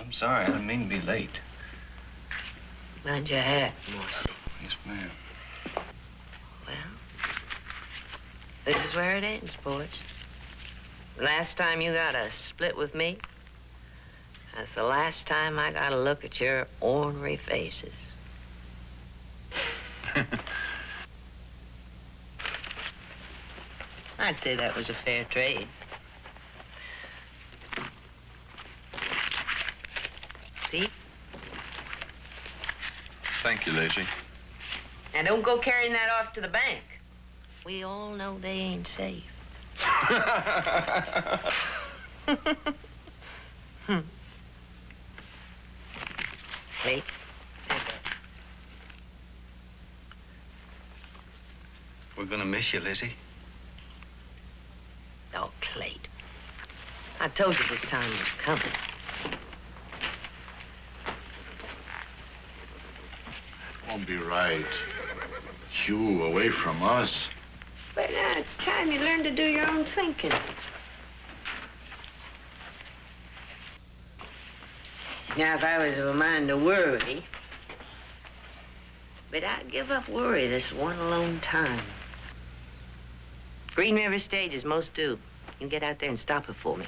I'm sorry, I didn't mean to be late. Mind your hat, Morrissey. Yes, ma'am. Well, this is where it ends, boys. Last time you got a split with me, that's the last time I got to look at your ornery faces. I'd say that was a fair trade. See? Thank you, Lizzie. And don't go carrying that off to the bank. We all know they ain't safe. Hey. We're gonna miss you, Lizzie. Oh, Clayton. I told you this time was coming. Won't be right. You away from us. But now it's time you learn to do your own thinking. Now, if I was of a mind to worry, but I'd give up worry this one alone time. Green River stage is most due. You can get out there and stop it for me.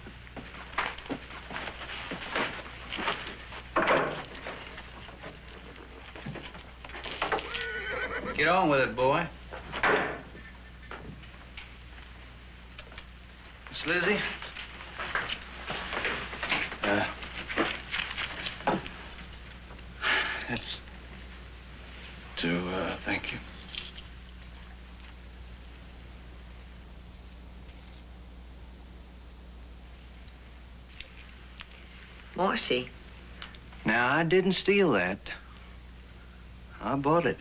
Get on with it, boy. Miss Lizzie? It's to, thank you. Morrissey. Now, I didn't steal that. I bought it.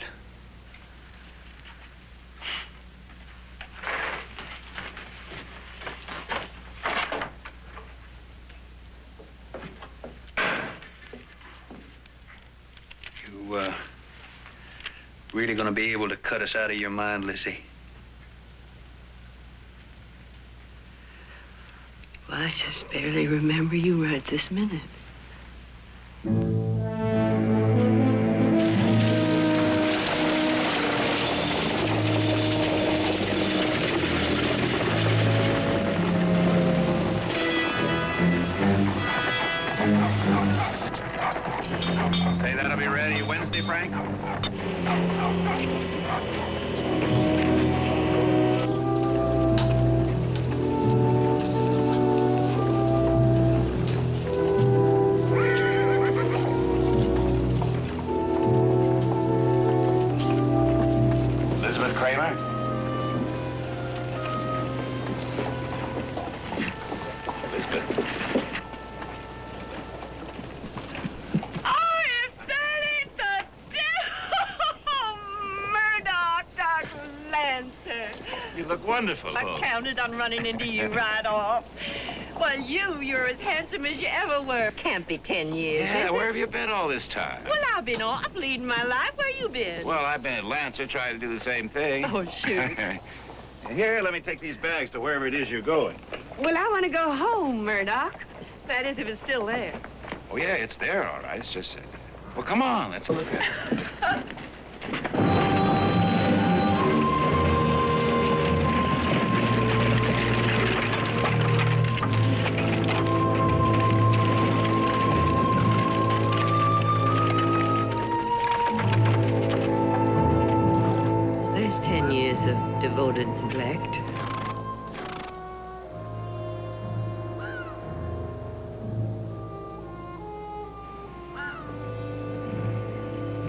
You, really gonna be able to cut us out of your mind, Lizzie? Well, I just barely remember you right this minute. Say that'll be ready Wednesday, Frank? Elizabeth Kramer? Elizabeth. You look wonderful. I counted on running into you right off. Well, you're as handsome as you ever were. Can't be 10 years. Yeah, is where it? have you been all this time? Well, I've been off leading my life. Where you been? Well, I've been at Lancer trying to do the same thing. Oh, shoot. Here, let me take these bags to wherever it is you're going. Well, I want to go home, Murdoch. That is, if it's still there. Oh, yeah, it's there, all right. It's just... well, come on, let's look at it. There's 10 years of devoted neglect.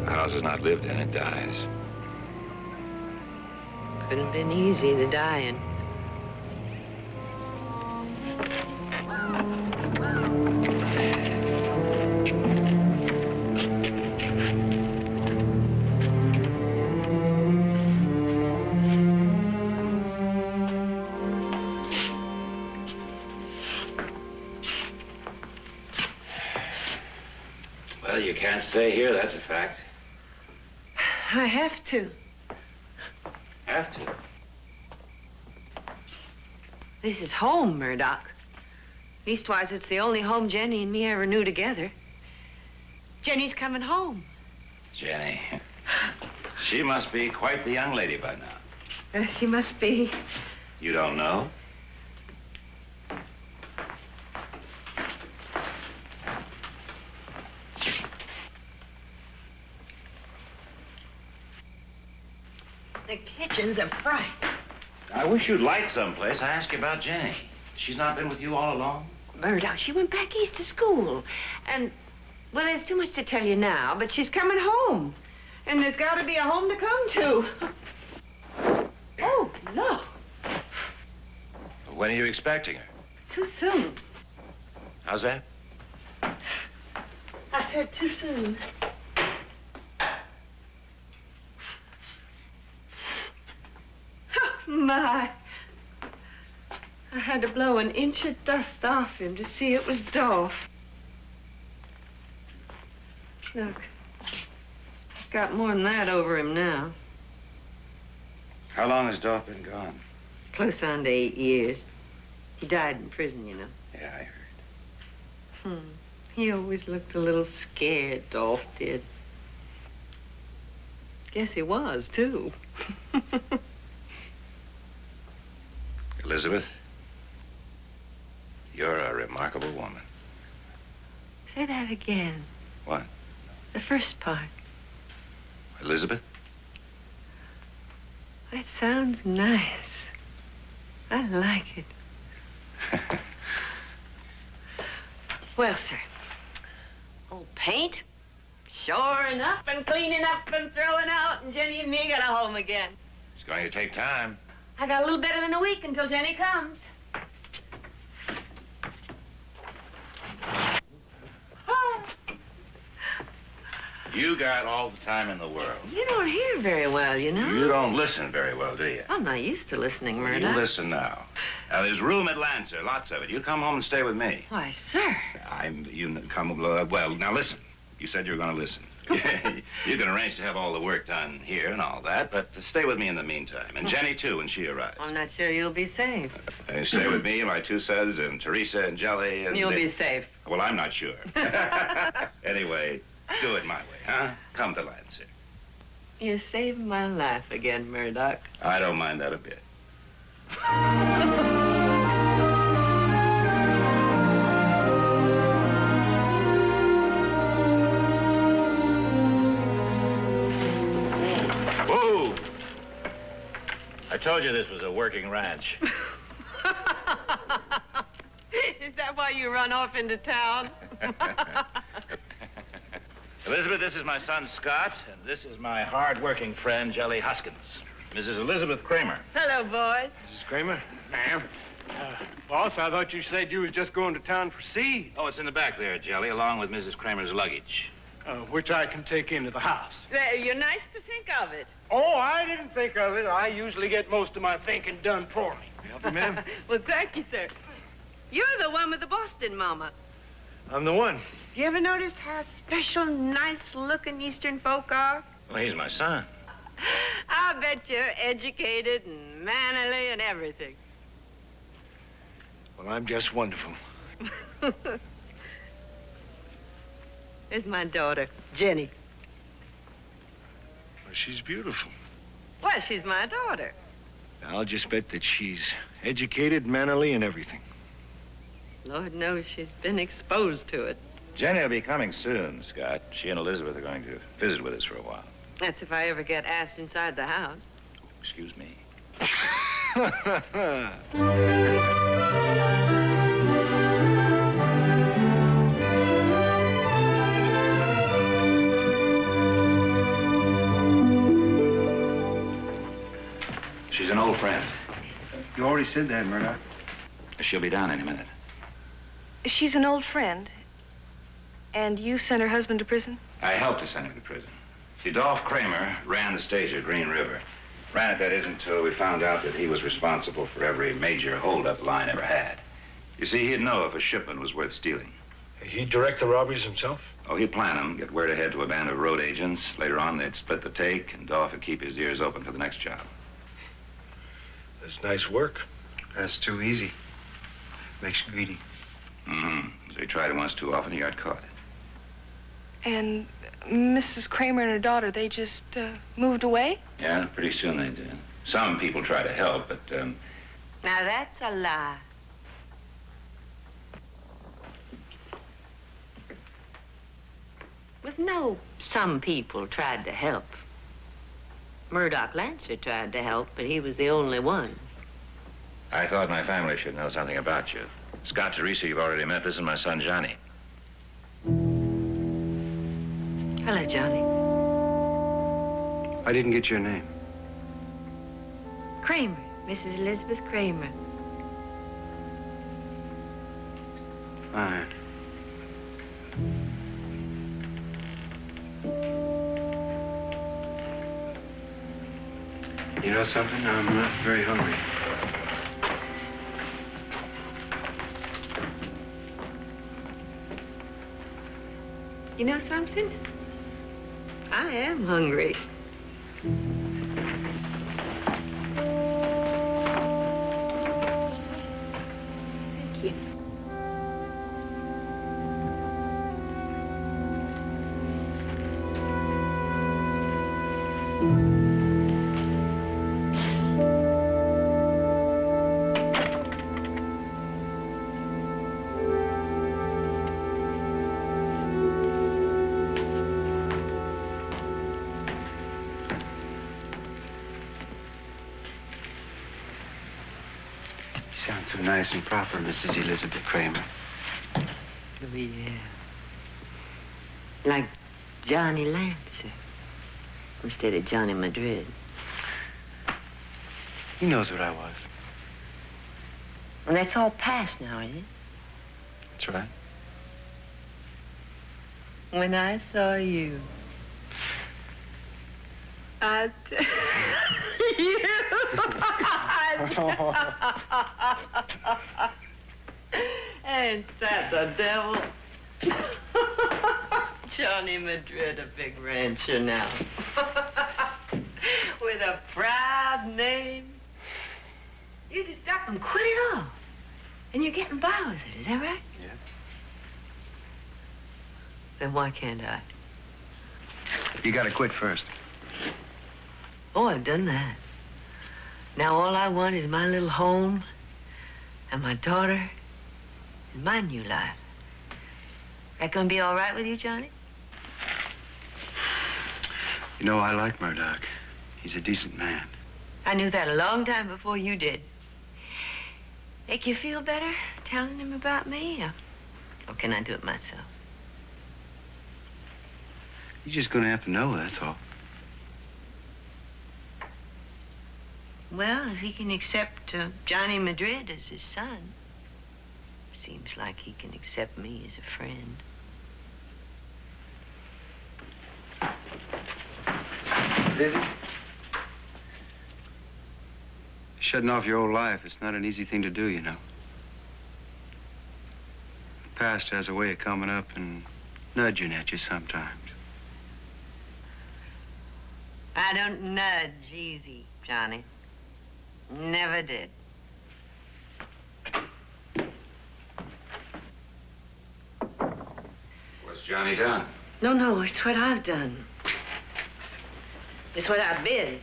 The house is not lived in, it dies. Couldn't have been easy, the dying. Well, you can't stay here, that's a fact. I have to. Have to. This is home, Murdoch. Leastwise, it's the only home Jenny and me ever knew together. Jenny's coming home. Jenny. She must be quite the young lady by now. She must be. You don't know? The kitchen's a fright. I wish you'd light someplace. I asked you about Jenny. She's not been with you all along? Murdoch, she went back east to school. And, well, there's too much to tell you now, but she's coming home. And there's got to be a home to come to. Oh, no. When are you expecting her? Too soon. How's that? I said too soon. My. I had to blow an inch of dust off him to see it was Dolph. Look, he's got more than that over him now. How long has Dolph been gone? Close on to 8 years. He died in prison, you know. Yeah, I heard. He always looked a little scared, Dolph did. Guess he was, too. Elizabeth, you're a remarkable woman. Say that again. What? The first part. Elizabeth? That sounds nice. I like it. Well, sir. Old paint? Shoring up and cleaning up and throwing out, and Jenny and me got a home again. It's going to take time. I got a little better than a week until Jenny comes. You got all the time in the world. You don't hear very well, you know. You don't listen very well, do you? I'm not used to listening, You Murdoch. listen now. Now, there's room at Lancer, lots of it. You come home and stay with me. Why, sir. Well, now listen. You said you were going to listen. You can arrange to have all the work done here and all that, but stay with me in the meantime. And Jenny, too, when she arrives. I'm not sure you'll be safe. Stay with me, my two sons, and Teresa and Jelly. And You'll be safe. Well, I'm not sure. Anyway, do it my way, huh? Come to Lancer. You saved my life again, Murdoch. I don't mind that a bit. Whoa! I told you this was a working ranch. Is that why you run off into town? Elizabeth, this is my son, Scott, and this is my hard-working friend, Jelly Hoskins. Mrs. Elizabeth Kramer. Hello, boys. Mrs. Kramer? Ma'am? Boss, I thought you said you was just going to town for seed, Oh, it's in the back there, Jelly, along with Mrs. Kramer's luggage. which I can take into the house. You're nice to think of it. Oh, I didn't think of it. I usually get most of my thinking done for me. Help you, ma'am? Well, thank you, sir. You're the one with the Boston mama. I'm the one. You ever notice how special, nice-looking Eastern folk are? Well, he's my son. I bet you're educated and mannerly and everything. Well, I'm just wonderful. There's my daughter, Jenny. Well, she's beautiful. Well, she's my daughter. I'll just bet that she's educated, mannerly, and everything. Lord knows she's been exposed to it. Jenny will be coming soon, Scott. She and Elizabeth are going to visit with us for a while. That's if I ever get asked inside the house. Excuse me. She's an old friend. You already said that, Murdoch. She'll be down in a minute. She's an old friend. And you sent her husband to prison? I helped to send him to prison. See, Dolph Kramer ran the stage at Green River. Ran it, that is, until we found out that he was responsible for every major holdup the line ever had. You see, he'd know if a shipment was worth stealing. He'd direct the robberies himself? Oh, he'd plan them, get word ahead to a band of road agents. Later on, they'd split the take, and Dolph would keep his ears open for the next job. That's nice work. That's too easy. Makes you greedy. Mm-hmm. So he tried it once too often, he got caught. And Mrs. Kramer and her daughter, they just moved away? Yeah, pretty soon they did. Some people try to help, but, Now, that's a lie. Was no some people tried to help. Murdoch Lancer tried to help, but he was the only one. I thought my family should know something about you. Scott, Teresa, you've already met. This is my son, Johnny. Hello, Johnny. I didn't get your name. Kramer, Mrs. Elizabeth Kramer. Fine. You know something? I'm not very hungry. You know something? I am hungry. Thank you. You sound so nice and proper, Mrs. Elizabeth Kramer. Oh, yeah. Like Johnny Lancer instead of Johnny Madrid. He knows what I was. And that's all past now, isn't it? That's right. When I saw you, I tell you, ain't that the devil? Johnny Madrid, a big rancher now, with a proud name. You just up and quit it all, and you're getting by with it. Is that right? Yeah. Then why can't I? You gotta quit first. Oh, I've done that. Now all I want is my little home and my daughter and my new life. That gonna be all right with you, Johnny? You know, I like Murdoch. He's a decent man. I knew that a long time before you did. Make you feel better telling him about me? Or can I do it myself? You're just gonna have to know, that's all. Well, if he can accept Johnny Madrid as his son, seems like he can accept me as a friend. Lizzie? Shutting off your old life, it's not an easy thing to do, you know. The past has a way of coming up and nudging at you sometimes. I don't nudge easy, Johnny. Never did. What's Johnny done? No, it's what I've done. It's what I've been.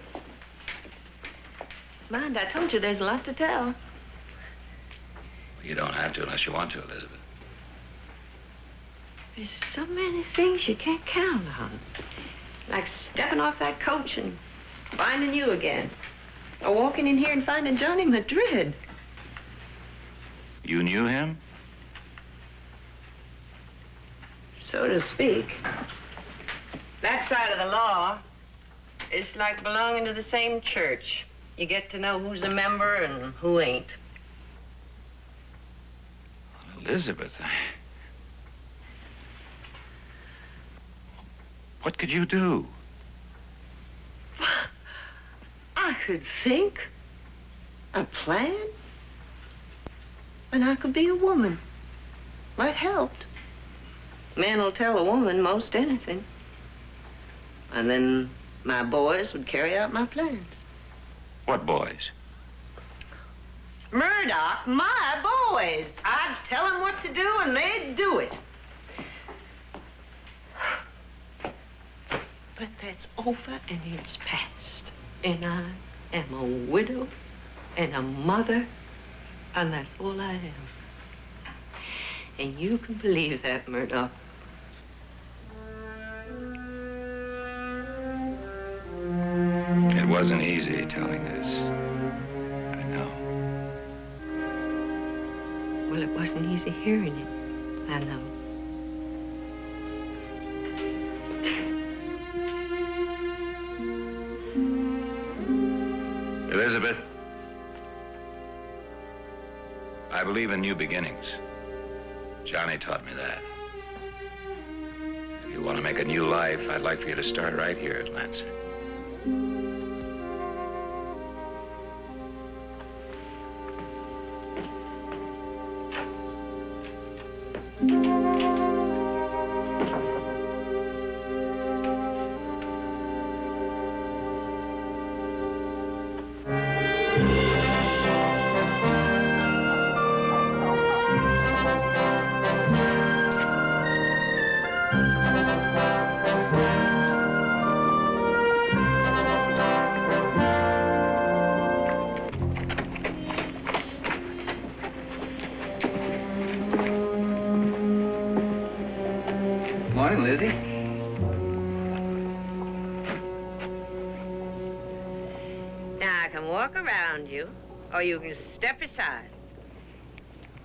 Mind, I told you there's a lot to tell. You don't have to unless you want to, Elizabeth. There's so many things you can't count on. Like stepping off that coach and finding you again. Or walking in here and finding Johnny Madrid. You knew him? So to speak. That side of the law, it's like belonging to the same church. You get to know who's a member and who ain't. Elizabeth, what could you do? I could think, a plan, and I could be a woman. Might helped. Men will tell a woman most anything. And then my boys would carry out my plans. What boys? Murdoch, my boys. I'd tell them what to do and they'd do it. That's over and it's past. And I am a widow and a mother, and that's all I am. And you can believe that, Murdoch. It wasn't easy telling this. I know. Well, it wasn't easy hearing it. I know. Elizabeth, I believe in new beginnings. Johnny taught me that. If you want to make a new life, I'd like for you to start right here at Lancer. Morning, Lizzie. Now, I can walk around you, or you can step aside.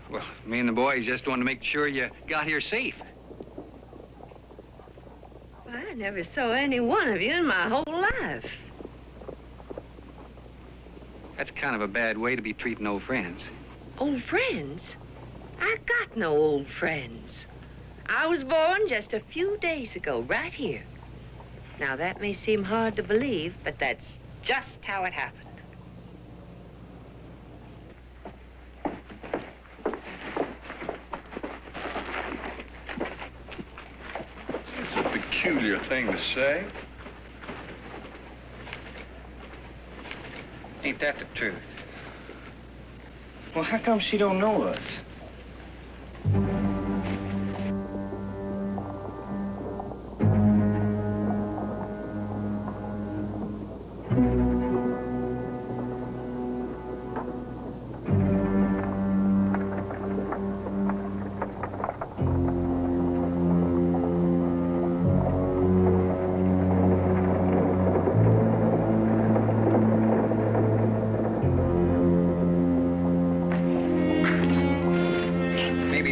Well, me and the boys just wanted to make sure you got here safe. Well, I never saw any one of you in my whole life. That's kind of a bad way to be treating old friends. Old friends? I got no old friends. I was born just a few days ago, right here. Now, that may seem hard to believe, but that's just how it happened. It's a peculiar thing to say. Ain't that the truth? Well, how come she don't know us?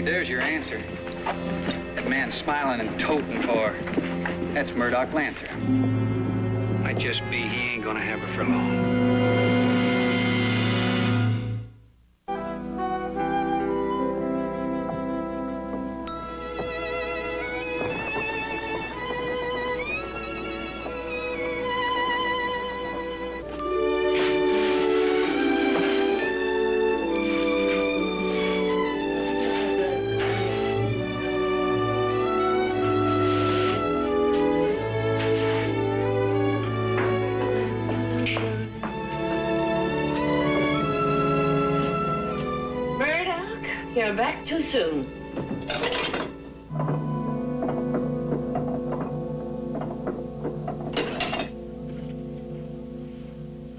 There's your answer. That man smiling and toting for her. That's Murdoch Lancer. Might just be he ain't gonna have her for long. You're back too soon.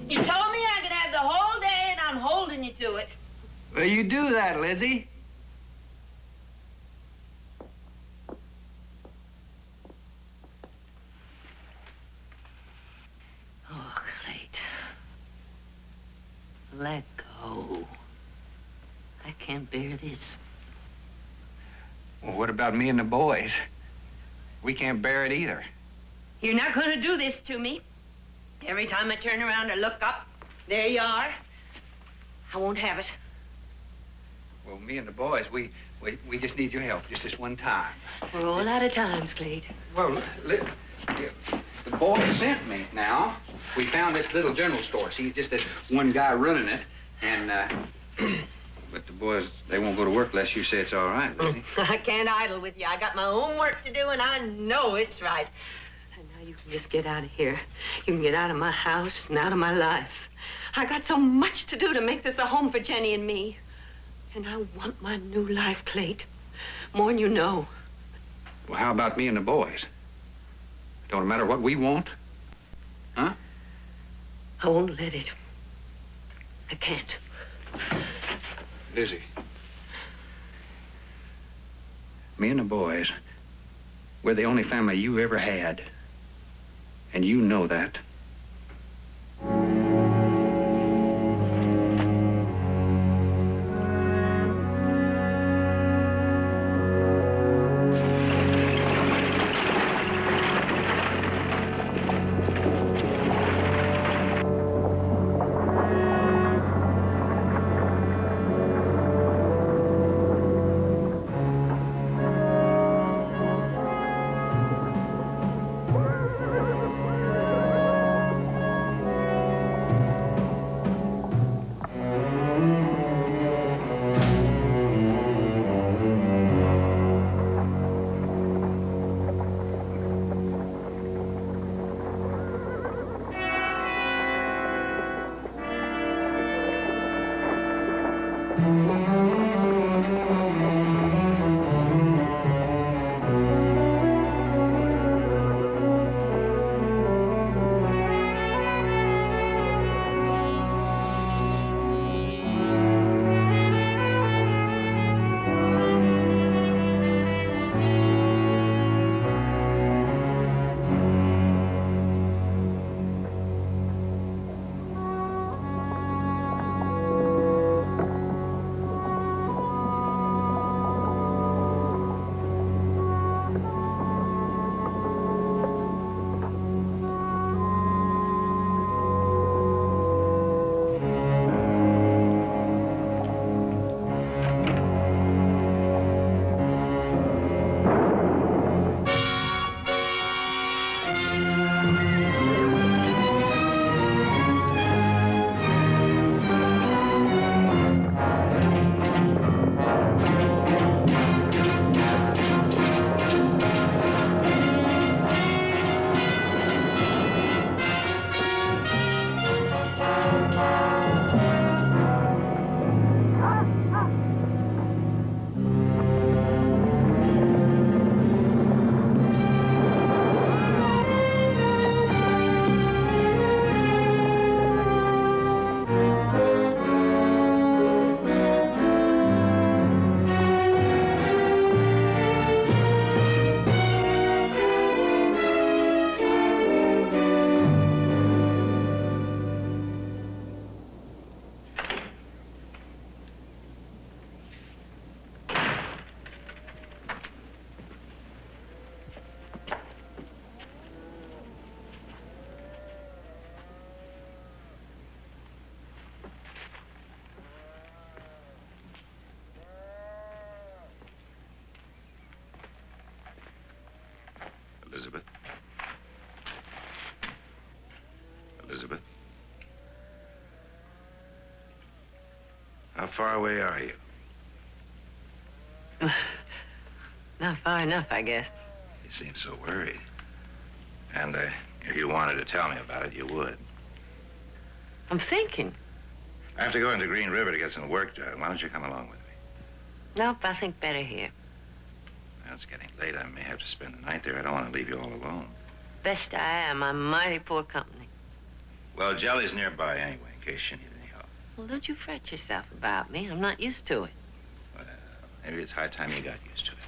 You told me I could have the whole day, and I'm holding you to it. Well, you do that, Lizzie. Oh, Clayt. Let go. I can't bear this. Well, what about me and the boys? We can't bear it either. You're not going to do this to me. Every time I turn around or look up, there you are. I won't have it. Well, me and the boys, we just need your help, just this one time. We're all out of times, Clayt. Well, the boys sent me now. We found this little general store. See, just this one guy running it, and, but the boys, they won't go to work unless you say it's all right, Lizzie. I can't idle with you. I got my own work to do, and I know it's right. And now you can just get out of here. You can get out of my house and out of my life. I got so much to do to make this a home for Jenny and me. And I want my new life, Clayt. More than you know. Well, how about me and the boys? Don't it matter what we want? Huh? I won't let it. I can't. Lizzie. Me and the boys, we're the only family you ever had. And you know that. Elizabeth? Elizabeth? How far away are you? Not far enough, I guess. You seem so worried. And if you wanted to tell me about it, you would. I'm thinking. I have to go into Green River to get some work done. Why don't you come along with me? Nope, I think better here. Well, it's getting late. I may have to spend the night there. I don't want to leave you all alone. Best I am. I'm mighty poor company. Well, Jelly's nearby anyway, in case you need any help. Well, don't you fret yourself about me. I'm not used to it. Well, maybe it's high time you got used to it.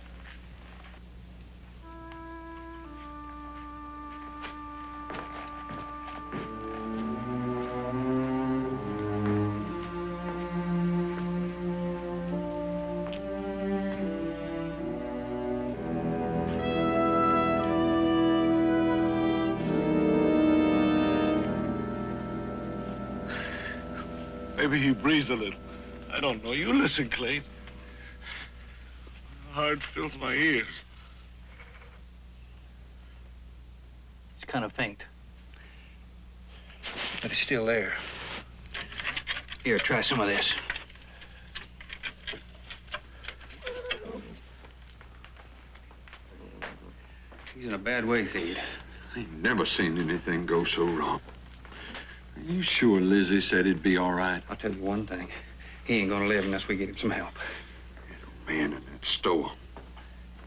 Maybe he breathes a little. I don't know. You listen, Clay. My heart fills my ears. It's kind of faint. But it's still there. Here, try some of this. He's in a bad way, Thede. I ain't never seen anything go so wrong. Are you sure Lizzie said he'd be all right? I'll tell you one thing. He ain't gonna live unless we get him some help. That man in that store.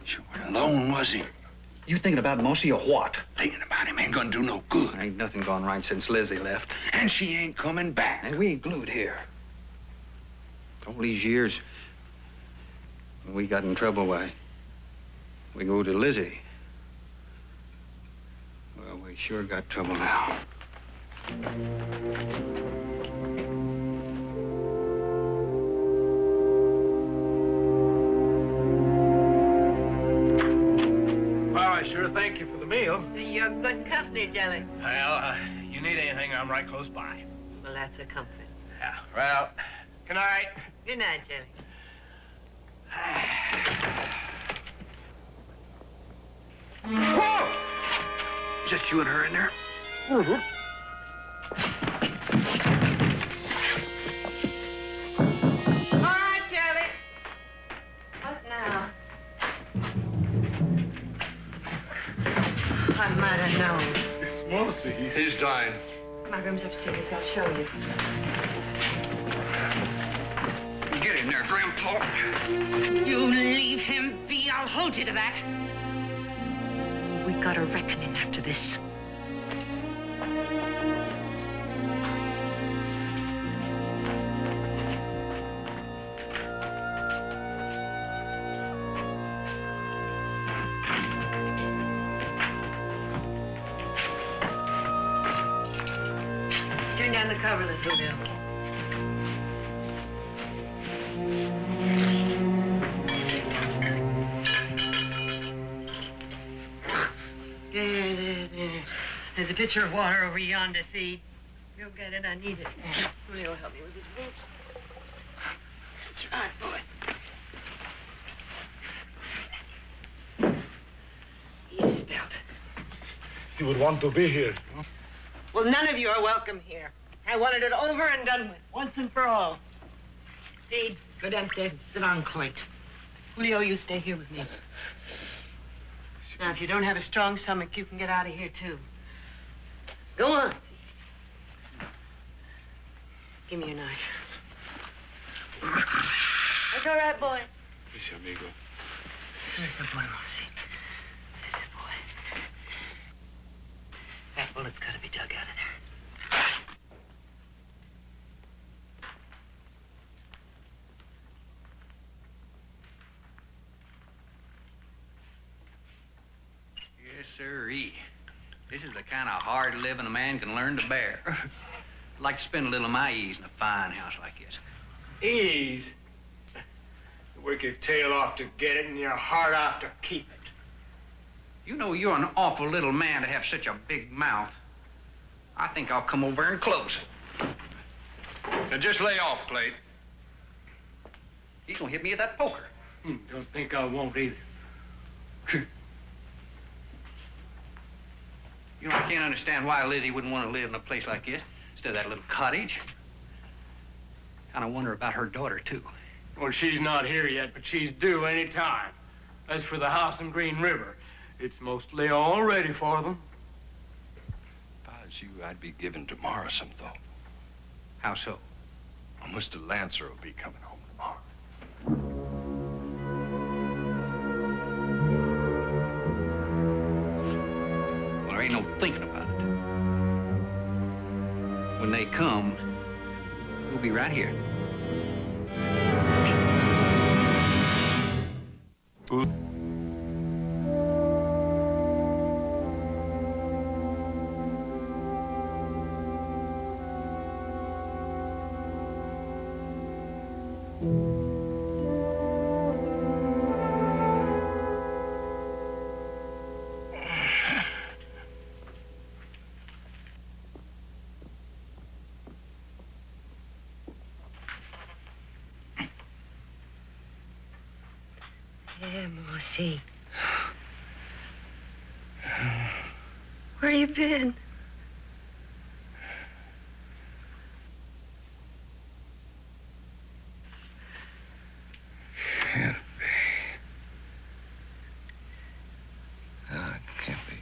Sure alone, was he? You thinking about Mossy or what? Thinking about him ain't gonna do no good. Ain't nothing gone right since Lizzie left. And she ain't coming back. And we ain't glued here. All these years, when we got in trouble, why, we go to Lizzie. Well, we sure got trouble now. Well, I sure thank you for the meal. You're good company, Jelly. Well, you need anything, I'm right close by. Well, that's a comfort. Yeah, well, good night. Good night, Jelly. Whoa! Just you and her in there? All right, Jelly. What now? I might have known. It's Mossy. He's dying. My room's upstairs. I'll show you. Get in there, Grandpa. You leave him be. I'll hold you to that. We got a reckoning after this. Turn down the cover, little Bill. There. There's a pitcher of water over yonder feed. Go get it, I need it. Julio will help me with his boots. That's right, boy. Easy spelt. You would want to be here. Well, none of you are welcome here. I wanted it over and done with, once and for all. Feed, go downstairs and sit on Clayt. Julio, you stay here with me. Now, if you don't have a strong stomach, you can get out of here, too. Go on. Give me your knife. That's all right, boy. Ese amigo. Listen, boy, Mossy. Listen, boy. That bullet's got to be dug out of there. Yes, sirree. This is the kind of hard living a man can learn to bear. I'd like to spend a little of my ease in a fine house like this. Ease. You work your tail off to get it and your heart out to keep it. You know you're an awful little man to have such a big mouth. I think I'll come over and close it. Now just lay off, Clayt. He's gonna hit me with that poker. Don't think I won't either. You know, I can't understand why Lizzie wouldn't want to live in a place like this instead of that little cottage. Kind of wonder about her daughter, too. Well, she's not here yet, but she's due any time. As for the house in Green River, it's mostly all ready for them. If I was you, I'd be giving tomorrow some thought. How so? Well, Mr. Lancer will be coming home tomorrow. Well, there ain't no thinking about it. When they come, we'll be right here. Yeah, Mossy. Where you been? Can't be. No, it can't be you.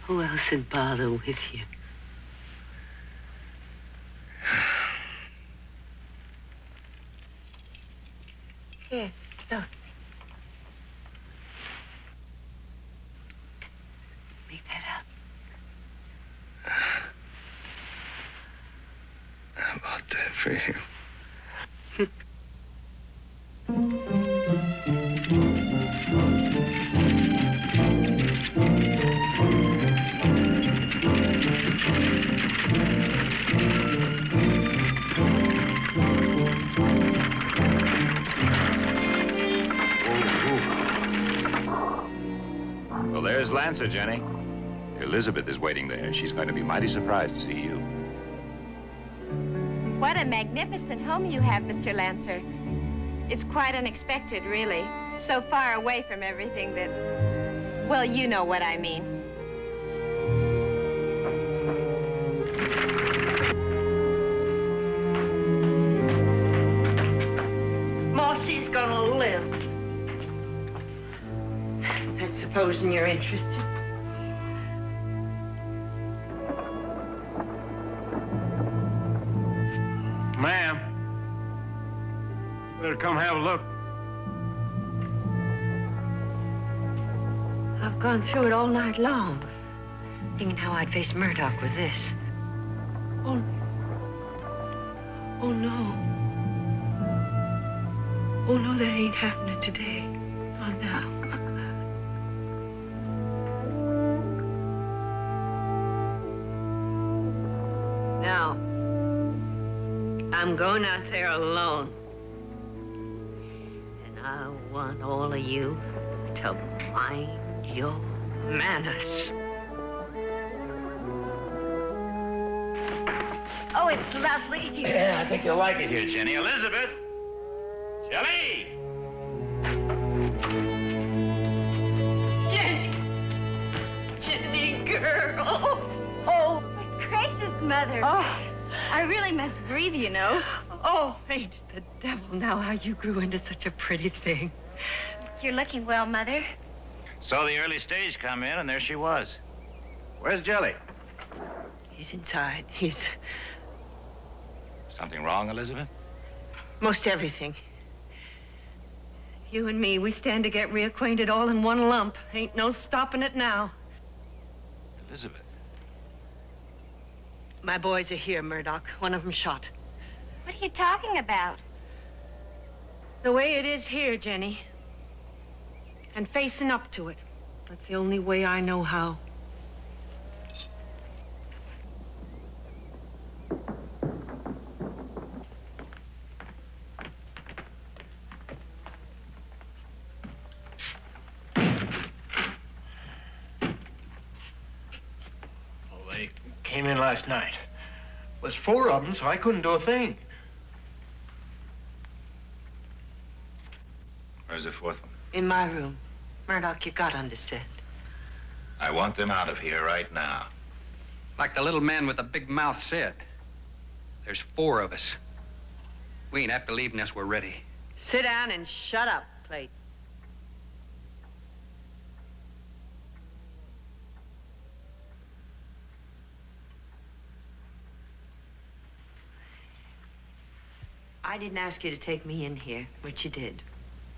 Who else would bother with you? Here, look. fail. Well, there's Lancer, Jenny. Elizabeth is waiting there. She's going to be mighty surprised to see you. What a magnificent home you have, Mr. Lancer. It's quite unexpected, really. So far away from everything that's... Well, you know what I mean. Mossy's gonna live. And supposing you're interested. Ma'am, better come have a look. I've gone through it all night long, thinking how I'd face Murdoch with this. Oh no. Oh, no, that ain't happening today. Not now. Now, I'm going out there alone. And I want all of you to mind your manners. Oh, it's lovely. Yeah, I think you'll like it here, Jenny. Elizabeth! Jelly! Jenny, girl. Oh, gracious, Mother. Oh, I really must breathe, you know. oh, ain't the devil now how you grew into such a pretty thing. You're looking well, Mother. Saw the early stage come in, and there she was. Where's Jelly? He's inside. He's Something wrong, Elizabeth? most everything. You and me, we stand to get reacquainted all in one lump. Ain't no stopping it now. Elizabeth. My boys are here, Murdoch. One of them shot. What are you talking about? The way it is here, Jenny. And facing up to it. That's the only way I know how. They came in last night. There's 4 of them, so I couldn't do a thing. Where's the 4th one? In my room. Murdoch, you gotta understand. I want them out of here right now. Like the little man with the big mouth said, there's 4 of us. We ain't have to leave unless we're ready. Sit down and shut up, Plate. I didn't ask you to take me in here, but you did.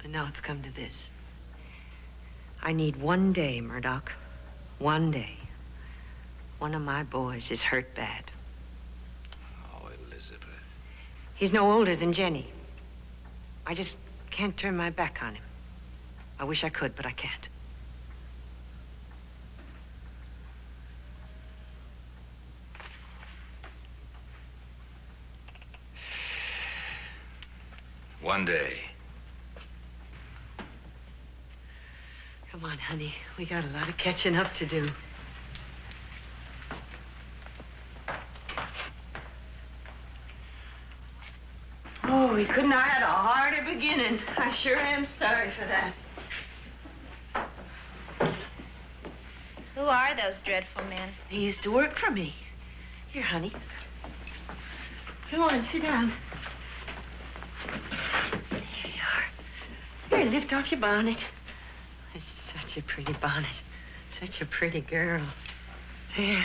And now it's come to this. I need one day, Murdoch. One day. One of my boys is hurt bad. Oh, Elizabeth. He's no older than Jenny. I just can't turn my back on him. I wish I could, but I can't. One day. Come on, honey. We got a lot of catching up to do. Oh, we couldn't have had a harder beginning. I sure am sorry for that. Who are those dreadful men? They used to work for me. Here, honey. Come on, sit down. There you are. Here, lift off your bonnet. It's such a pretty bonnet. Such a pretty girl. There.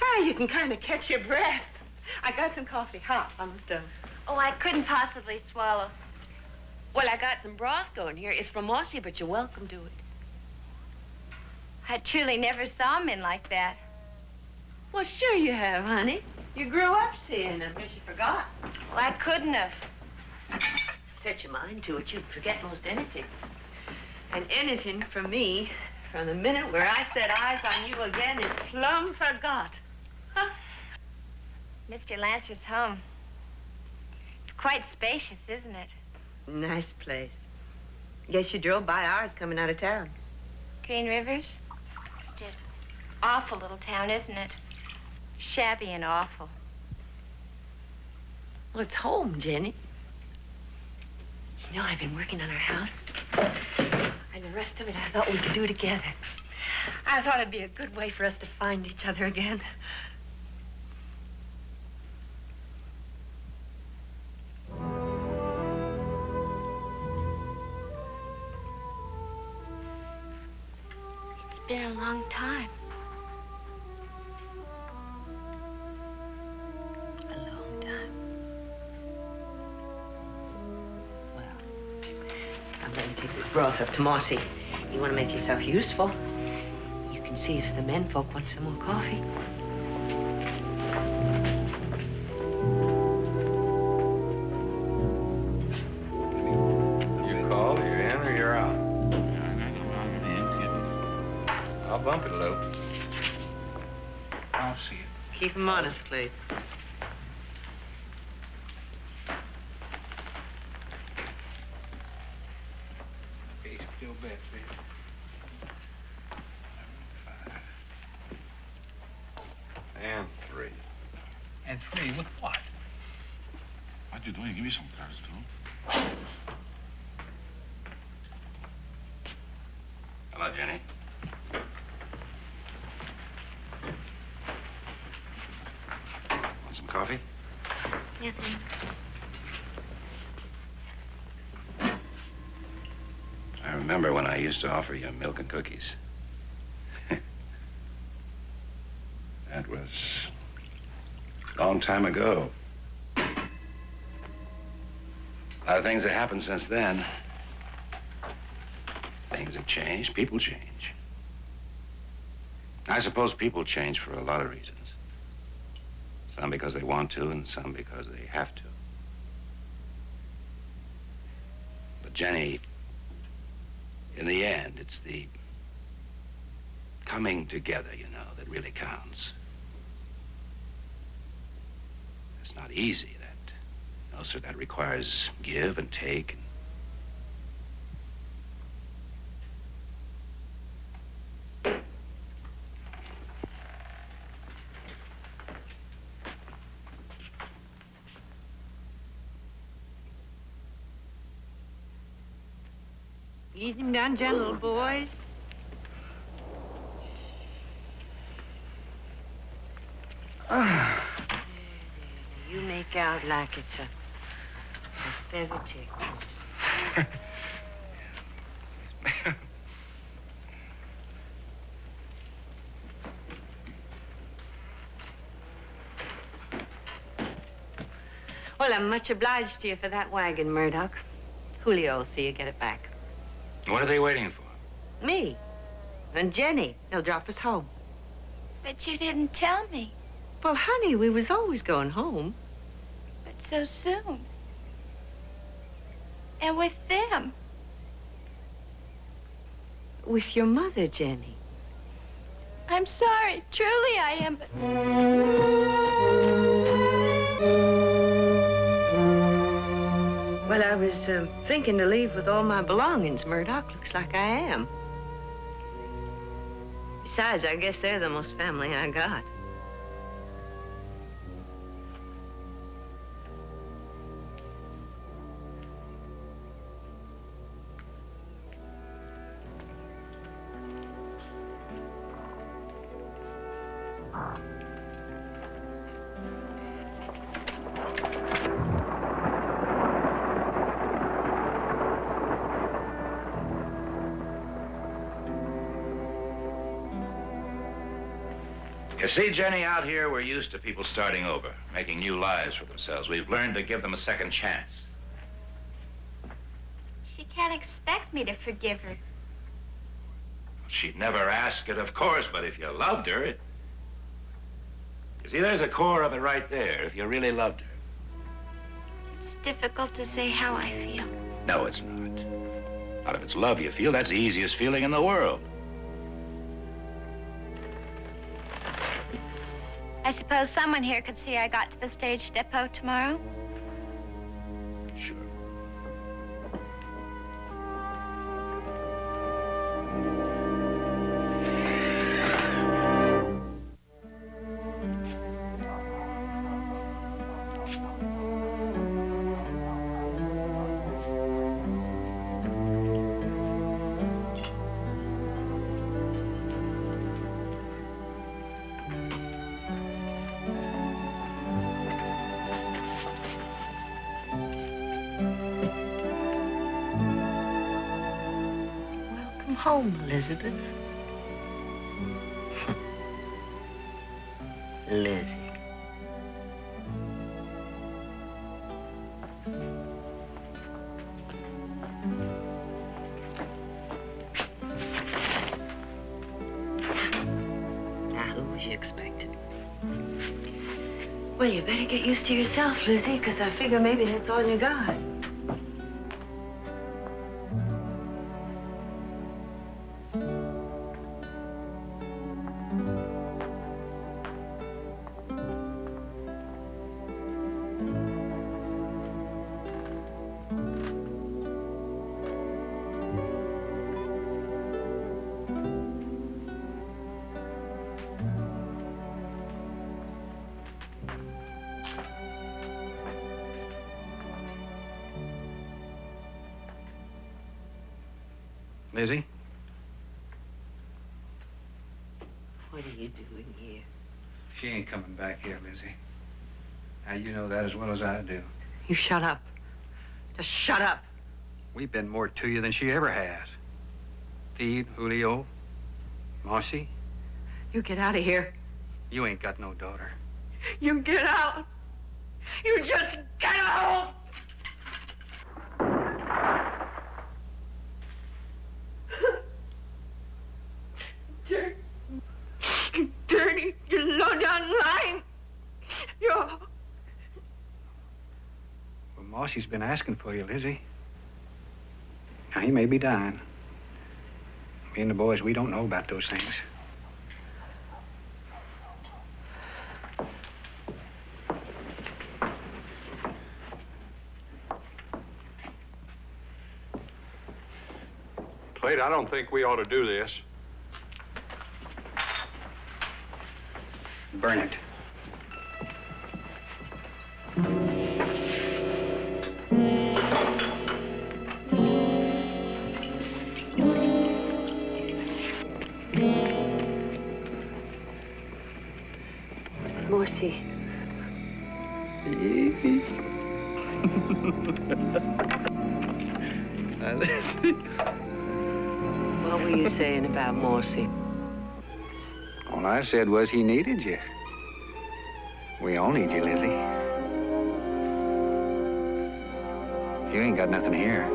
Ah, you can kind of catch your breath. I got some coffee hot on the stove. Oh, I couldn't possibly swallow. Well, I got some broth going here. It's from Mossy, but you're welcome to it. I truly never saw men like that. Well, sure you have, honey. You grew up seeing them. Guess you forgot. Well, I couldn't have. Set your mind to it, you'd forget most anything. And anything from me, from the minute where I set eyes on you again, is plumb forgot. Huh? Mr. Lancer's home. It's quite spacious, isn't it? Nice place. Guess you drove by ours coming out of town. Green Rivers? Such an awful little town, isn't it? Shabby and awful. Well, it's home, Jenny. You know, I've been working on our house. And the rest of it I thought we could do together. I thought it'd be a good way for us to find each other again. It's been a long time. A long time. Well, I'm going to take this broth up to Mossy. You want to make yourself useful? You can see if the men folk want some more coffee. You call, you're in or you're out. I'll bump it a little. I'll see you. Keep 'em honest, Cleve. Hey, still bet, please. And 3. And 3 with what? What you doing? Give me some cards, too. Hello, Jenny. Want some coffee? Nothing. I remember when I used to offer you milk and cookies. That was a long time ago. A lot of things have happened since then. Things have changed. People change. I suppose people change for a lot of reasons. Some because they want to, and some because they have to. But Jenny, in the end, it's the coming together, you know, that really counts. It's not easy, that. No, sir, that requires give and take. Ease him down gentle, boys. You make out like it's a feather tickle. Well, I'm much obliged to you for that wagon, Murdoch. Julio will see you get it back. What are they waiting for? Me and Jenny. They'll drop us home. But you didn't tell me. Well, honey, we was always going home. But so soon. And with them. With your mother, Jenny. I'm sorry. Truly I am, but... Well, I was thinking to leave with all my belongings, Murdoch. Looks like I am. Besides, I guess they're the most family I got. You see, Jenny, out here, we're used to people starting over, making new lives for themselves. We've learned to give them a second chance. She can't expect me to forgive her. She'd never ask it, of course, but if you loved her, You see, there's a core of it right there, if you really loved her. It's difficult to say how I feel. No, it's not. Not if it's love you feel. That's the easiest feeling in the world. I suppose someone here could see I got to the stage depot tomorrow. Sure. Welcome home, Elizabeth. Lizzie. Now, who was you expecting? Well, you better get used to yourself, Lizzie, because I figure maybe that's all you got. Lizzie? What are you doing here? She ain't coming back here, Lizzie. Now, you know that as well as I do. You shut up. Just shut up. We've been more to you than she ever has. Steve, Julio, Mossy, You get out of here. you ain't got no daughter. You get out. You just get out. Dirty, you low-down lying. You're... Well, Mossy's been asking for you, Lizzie. Now, he may be dying. Me and the boys, we don't know about those things. Clayton, I don't think we ought to do this. Burn it. Morsi. What were you saying about Morsi? All I said was he needed you. We all need you, Lizzie. You ain't got nothing here.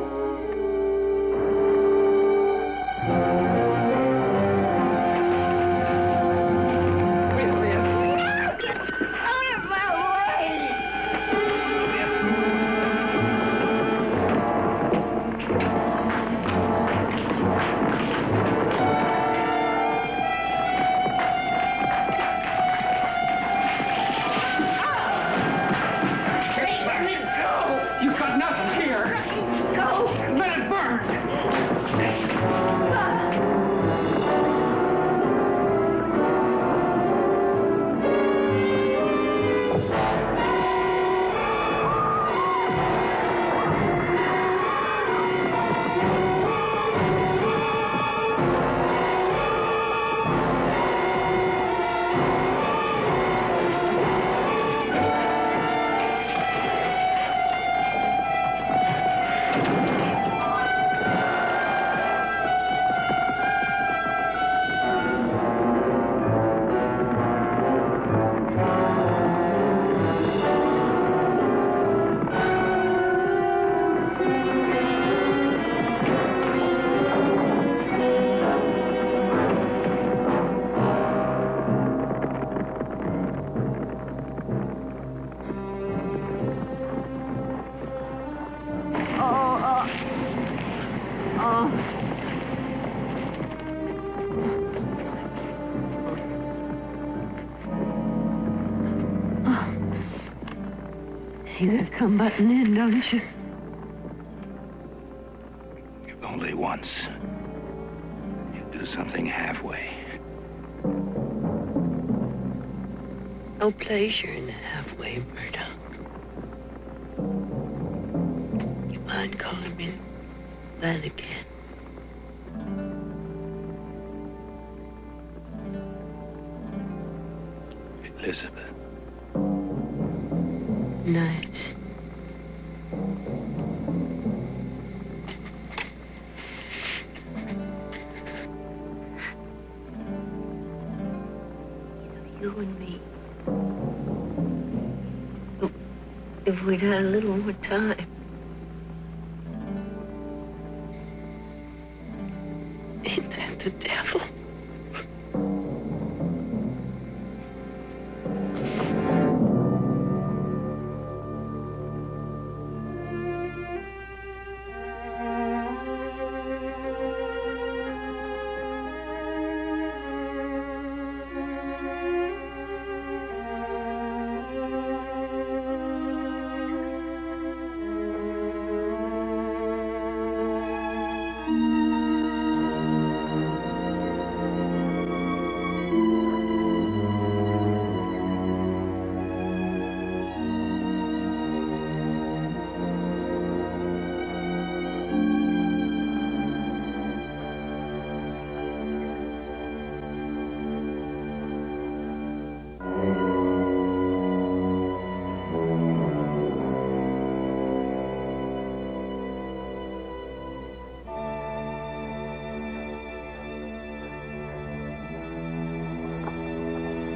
Go! You gonna come button in, don't you? If only once. You do something halfway. No pleasure in the halfway, Murdoch. You mind calling me that again? Elizabeth. Nice. You and me. If we'd had a little more time. Ain't that the devil?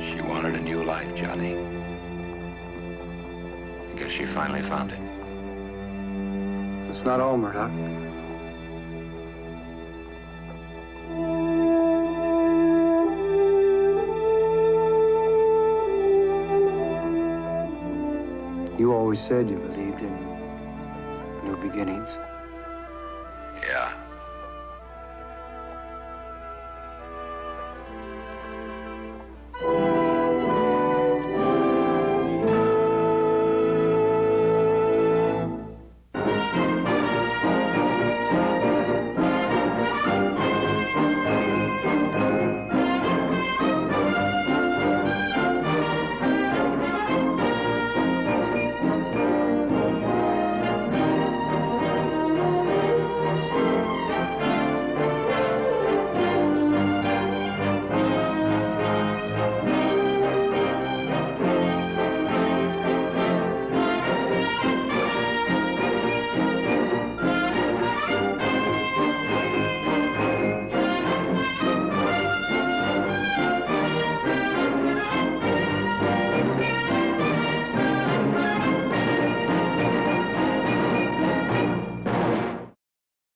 She wanted a new life, Johnny. I guess she finally found it. It's not all, Murdoch. You always said you believed in new beginnings.